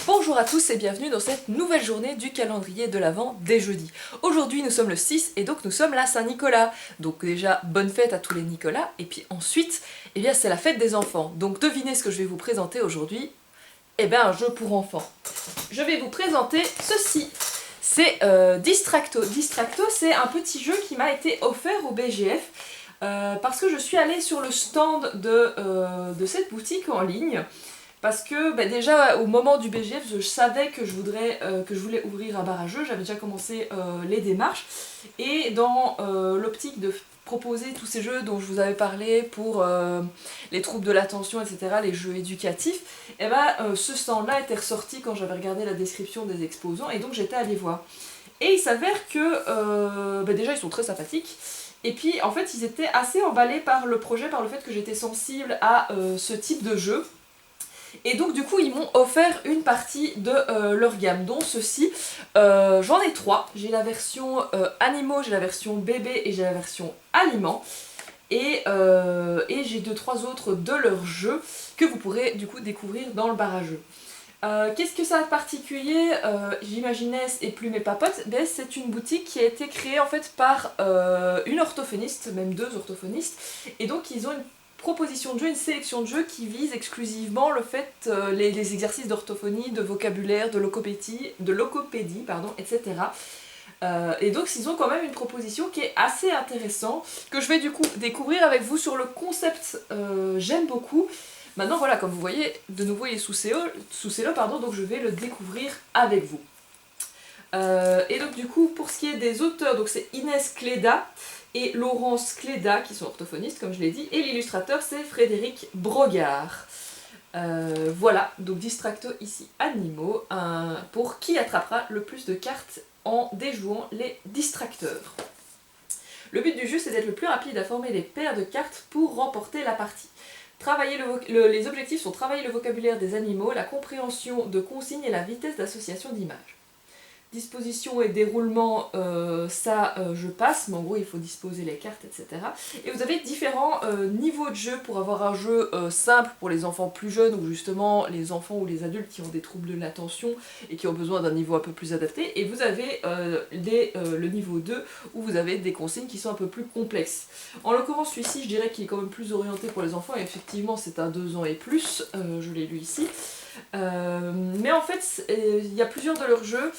Bonjour à tous et bienvenue dans cette nouvelle journée du calendrier de l'Avent des jeudis. Aujourd'hui nous sommes le 6 et donc nous sommes la Saint-Nicolas. Donc déjà bonne fête à tous les Nicolas et puis ensuite eh bien c'est la fête des enfants. Donc devinez ce que je vais vous présenter aujourd'hui. Eh bien un jeu pour enfants. Je vais vous présenter ceci. C'est Distracto. Distracto c'est un petit jeu qui m'a été offert au BGF. Parce que je suis allée sur le stand de cette boutique en ligne. Parce que déjà au moment du BGF, je savais que je voulais ouvrir un bar à jeux, j'avais déjà commencé les démarches. Et dans l'optique de proposer tous ces jeux dont je vous avais parlé pour les troubles de l'attention, etc., les jeux éducatifs, et ce stand-là était ressorti quand j'avais regardé la description des exposants et donc j'étais allée voir. Et il s'avère que déjà ils sont très sympathiques. Et puis en fait ils étaient assez emballés par le projet, par le fait que j'étais sensible à ce type de jeu. Et donc du coup ils m'ont offert une partie de leur gamme, dont ceci. J'en ai trois. J'ai la version animaux, j'ai la version bébé et j'ai la version aliments. Et j'ai 2-3 autres de leurs jeux que vous pourrez du coup découvrir dans le bar à jeux. Qu'est-ce que ça a de particulier J'Imaginesse et Plume et Papote, c'est une boutique qui a été créée en fait par une orthophoniste, même deux orthophonistes, et donc ils ont une proposition de jeu, une sélection de jeux qui vise exclusivement le fait, les exercices d'orthophonie, de vocabulaire, de logopédie, etc. Et donc ils ont quand même une proposition qui est assez intéressante, que je vais du coup découvrir avec vous sur le concept. J'aime beaucoup. Maintenant voilà, comme vous voyez, de nouveau il est sous CE, donc je vais le découvrir avec vous. Et donc du coup, pour ce qui est des auteurs, donc c'est Inès Cléda et Laurence Cléda qui sont orthophonistes comme je l'ai dit, et l'illustrateur c'est Frédéric Brogard. Voilà, donc Distracto ici animaux, pour qui attrapera le plus de cartes en déjouant les distracteurs. Le but du jeu c'est d'être le plus rapide à former des paires de cartes pour remporter la partie. Les objectifs sont travailler le vocabulaire des animaux, la compréhension de consignes et la vitesse d'association d'images. Disposition et déroulement, je passe, mais en gros il faut disposer les cartes, etc. Et vous avez différents niveaux de jeu pour avoir un jeu simple pour les enfants plus jeunes, ou justement les enfants ou les adultes qui ont des troubles de l'attention et qui ont besoin d'un niveau un peu plus adapté. Et vous avez le niveau 2 où vous avez des consignes qui sont un peu plus complexes. En l'occurrence celui-ci je dirais qu'il est quand même plus orienté pour les enfants, et effectivement c'est un 2 ans et plus, je l'ai lu ici. Mais en fait il y a plusieurs de leurs jeux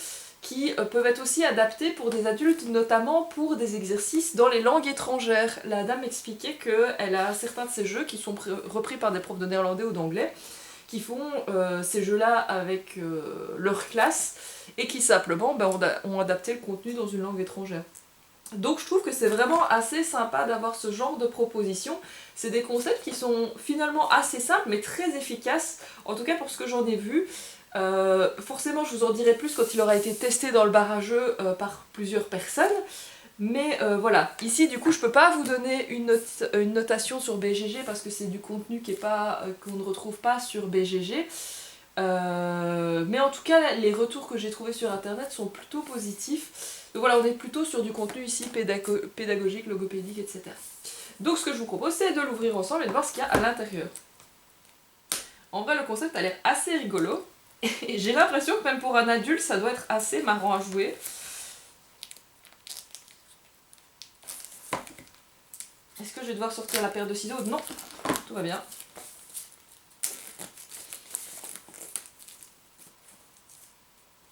qui peuvent être aussi adaptés pour des adultes, notamment pour des exercices dans les langues étrangères. La dame expliquait qu'elle a certains de ces jeux qui sont repris par des profs de néerlandais ou d'anglais, qui font ces jeux-là avec leur classe, et qui simplement ont adapté le contenu dans une langue étrangère. Donc je trouve que c'est vraiment assez sympa d'avoir ce genre de propositions. C'est des concepts qui sont finalement assez simples mais très efficaces, en tout cas pour ce que j'en ai vu. Forcément je vous en dirai plus quand il aura été testé dans le bar à jeux par plusieurs personnes. Mais voilà, ici du coup je peux pas vous donner une notation sur BGG parce que c'est du contenu qu'on ne retrouve pas sur BGG. Mais en tout cas les retours que j'ai trouvés sur internet sont plutôt positifs. Donc voilà, on est plutôt sur du contenu ici pédagogique, logopédique, etc. Donc ce que je vous propose c'est de l'ouvrir ensemble et de voir ce qu'il y a à l'intérieur. En vrai le concept a l'air assez rigolo. Et j'ai l'impression que même pour un adulte, ça doit être assez marrant à jouer. Est-ce que je vais devoir sortir la paire de ciseaux? Non, tout va bien.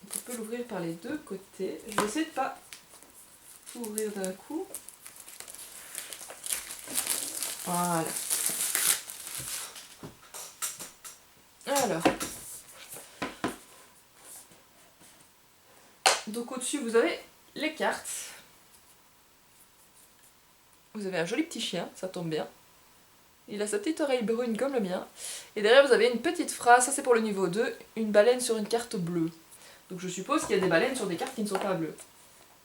On peut l'ouvrir par les deux côtés. Je vais essayer de ne pas tout ouvrir d'un coup. Voilà. Alors. Donc au-dessus, vous avez les cartes. Vous avez un joli petit chien, ça tombe bien. Il a sa petite oreille brune comme le mien. Et derrière, vous avez une petite phrase, ça c'est pour le niveau 2, une baleine sur une carte bleue. Donc je suppose qu'il y a des baleines sur des cartes qui ne sont pas bleues.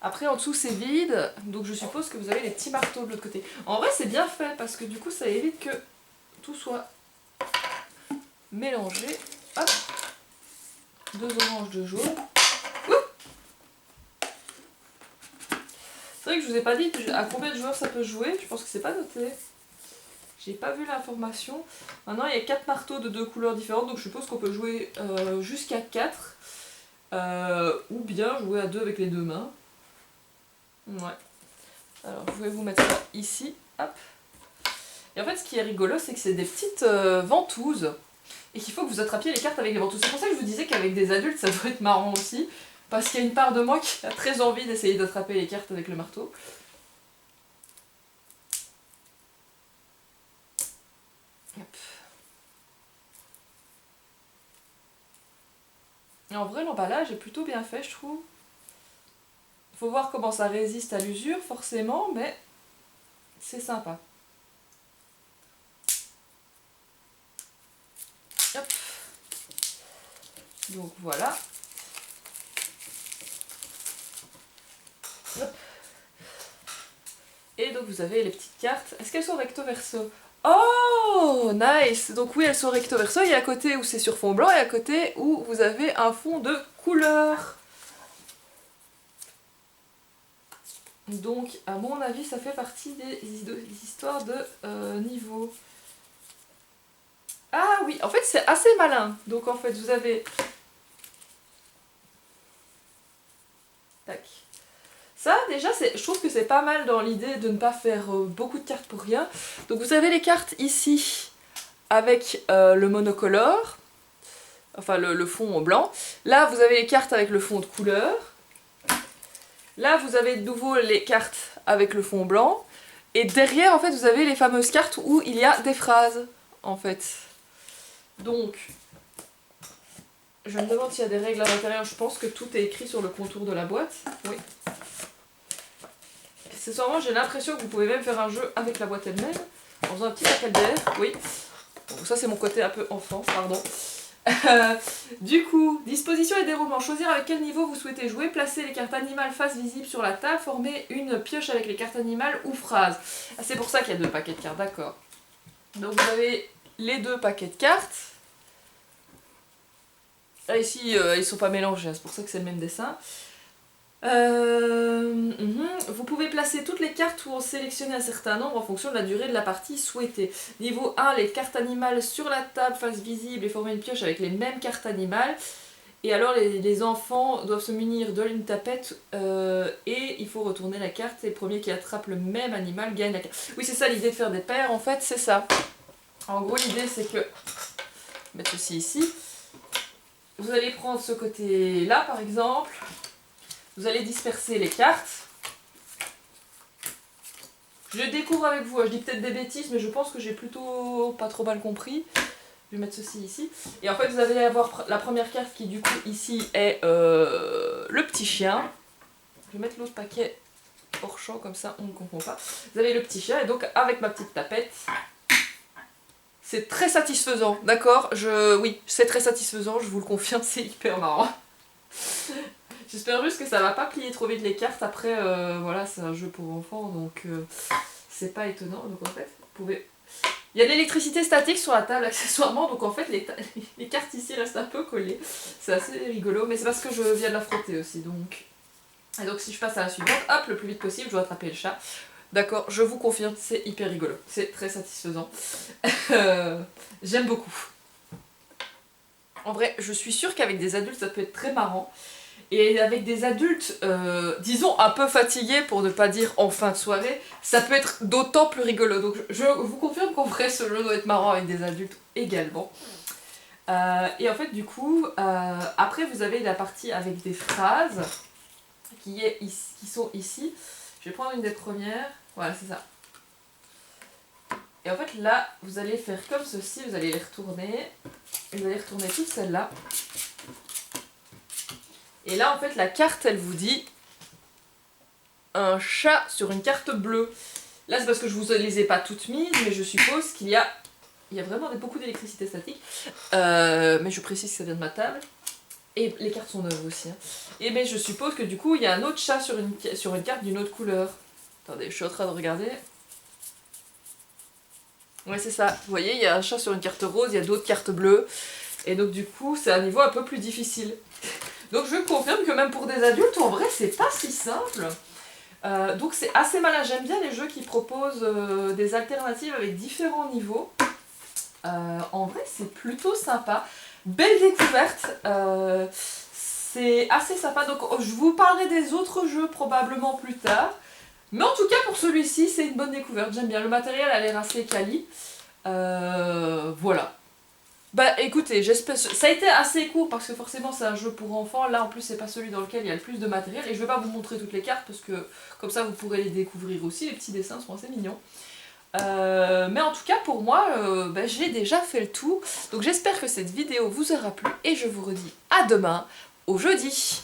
Après, en dessous, c'est vide, donc je suppose que vous avez les petits marteaux de l'autre côté. En vrai, c'est bien fait, parce que du coup, ça évite que tout soit mélangé. Hop, 2 oranges, 2 jaunes. C'est vrai que je vous ai pas dit à combien de joueurs ça peut jouer, je pense que c'est pas noté. J'ai pas vu l'information. Maintenant il y a 4 marteaux de 2 couleurs différentes, donc je suppose qu'on peut jouer jusqu'à 4. Ou bien jouer à 2 avec les 2 mains. Ouais. Alors je vais vous mettre ça ici. Hop. Et en fait ce qui est rigolo c'est que c'est des petites ventouses. Et qu'il faut que vous attrapiez les cartes avec les ventouses. C'est pour ça que je vous disais qu'avec des adultes ça doit être marrant aussi. Parce qu'il y a une part de moi qui a très envie d'essayer d'attraper les cartes avec le marteau. Hop. Et en vrai l'emballage est plutôt bien fait je trouve. Faut voir comment ça résiste à l'usure forcément, mais c'est sympa. Hop. Donc voilà. Hop. Et donc vous avez les petites cartes. Est-ce qu'elles sont recto verso? Oh, nice! Donc oui, elles sont recto verso. Il y a à côté où c'est sur fond blanc et à côté où vous avez un fond de couleur. Donc, à mon avis, ça fait partie des histoires de niveau. Ah oui, en fait, c'est assez malin. Donc, en fait, vous avez... Tac. Ça, déjà, je trouve que c'est pas mal dans l'idée de ne pas faire beaucoup de cartes pour rien. Donc, vous avez les cartes ici avec le monocolore. Enfin, le fond blanc. Là, vous avez les cartes avec le fond de couleur. Là, vous avez de nouveau les cartes avec le fond blanc. Et derrière, en fait, vous avez les fameuses cartes où il y a des phrases, en fait. Donc, je me demande s'il y a des règles à l'intérieur. Je pense que tout est écrit sur le contour de la boîte. Oui. Accessoirement, j'ai l'impression que vous pouvez même faire un jeu avec la boîte elle-même. En faisant un petit paquet d'air. Oui. Donc ça, c'est mon côté un peu enfant, pardon. Du coup, disposition et déroulement. Choisir avec quel niveau vous souhaitez jouer. Placer les cartes animales face visible sur la table. Former une pioche avec les cartes animales ou phrases. Ah, c'est pour ça qu'il y a 2 paquets de cartes, d'accord. Donc vous avez les 2 paquets de cartes. Là ici, ils sont pas mélangés, c'est pour ça que c'est le même dessin. Vous pouvez placer toutes les cartes ou en sélectionner un certain nombre en fonction de la durée de la partie souhaitée. Niveau 1, les cartes animales sur la table face visible et former une pioche avec les mêmes cartes animales. Et alors les enfants doivent se munir d'une tapette et il faut retourner la carte et le premier qui attrape le même animal gagne la carte. Oui, c'est ça l'idée de faire des paires, en fait, c'est ça. En gros, l'idée c'est que... mettre ceci ici. Vous allez prendre ce côté-là, par exemple. Vous allez disperser les cartes. Je découvre avec vous, je dis peut-être des bêtises, mais je pense que j'ai plutôt pas trop mal compris. Je vais mettre ceci ici. Et en fait, vous allez avoir la première carte qui, du coup, ici est le petit chien. Je vais mettre l'autre paquet hors champ, comme ça on ne comprend pas. Vous avez le petit chien, et donc avec ma petite tapette, c'est très satisfaisant, d'accord? Oui, c'est très satisfaisant, je vous le confirme, c'est hyper marrant. J'espère juste que ça va pas plier trop vite les cartes. Après, voilà, c'est un jeu pour enfants, donc c'est pas étonnant. Donc en fait, vous pouvez... Il y a de l'électricité statique sur la table accessoirement, donc en fait les cartes ici restent un peu collées. C'est assez rigolo, mais c'est parce que je viens de la frotter aussi, donc... Et donc si je passe à la suivante, hop, le plus vite possible, je dois attraper le chat. D'accord, je vous confirme, c'est hyper rigolo. C'est très satisfaisant. J'aime beaucoup. En vrai, je suis sûre qu'avec des adultes, ça peut être très marrant. Et avec des adultes, disons un peu fatigués, pour ne pas dire en fin de soirée, ça peut être d'autant plus rigolo. Donc je vous confirme qu'en vrai, ce jeu doit être marrant avec des adultes également. Et en fait, du coup, après vous avez la partie avec des phrases qui sont ici. Je vais prendre une des premières. Voilà, c'est ça. Et en fait, là, vous allez faire comme ceci, vous allez les retourner. Vous allez retourner toutes celles-là. Et là, en fait, la carte, elle vous dit un chat sur une carte bleue. Là, c'est parce que je vous les ai pas toutes mises, mais je suppose qu'il y a vraiment beaucoup d'électricité statique. Mais je précise que ça vient de ma table. Et les cartes sont neuves aussi. Hein. Et mais je suppose que du coup, il y a un autre chat sur une carte d'une autre couleur. Attendez, je suis en train de regarder. Ouais, c'est ça. Vous voyez, il y a un chat sur une carte rose, il y a d'autres cartes bleues. Et donc du coup, c'est un niveau un peu plus difficile. Donc je confirme que même pour des adultes, en vrai, c'est pas si simple. Donc c'est assez malin, j'aime bien les jeux qui proposent des alternatives avec différents niveaux. En vrai c'est plutôt sympa. Belle découverte, c'est assez sympa, donc je vous parlerai des autres jeux probablement plus tard. Mais en tout cas pour celui-ci c'est une bonne découverte, j'aime bien, le matériel a l'air assez quali. Voilà. Bah écoutez, j'espère. Ça a été assez court parce que forcément c'est un jeu pour enfants. Là en plus c'est pas celui dans lequel il y a le plus de matériel. Et je vais pas vous montrer toutes les cartes parce que comme ça vous pourrez les découvrir aussi. Les petits dessins sont assez mignons. Mais en tout cas pour moi, bah, j'ai déjà fait le tour. Donc j'espère que cette vidéo vous aura plu et je vous redis à demain, au jeudi.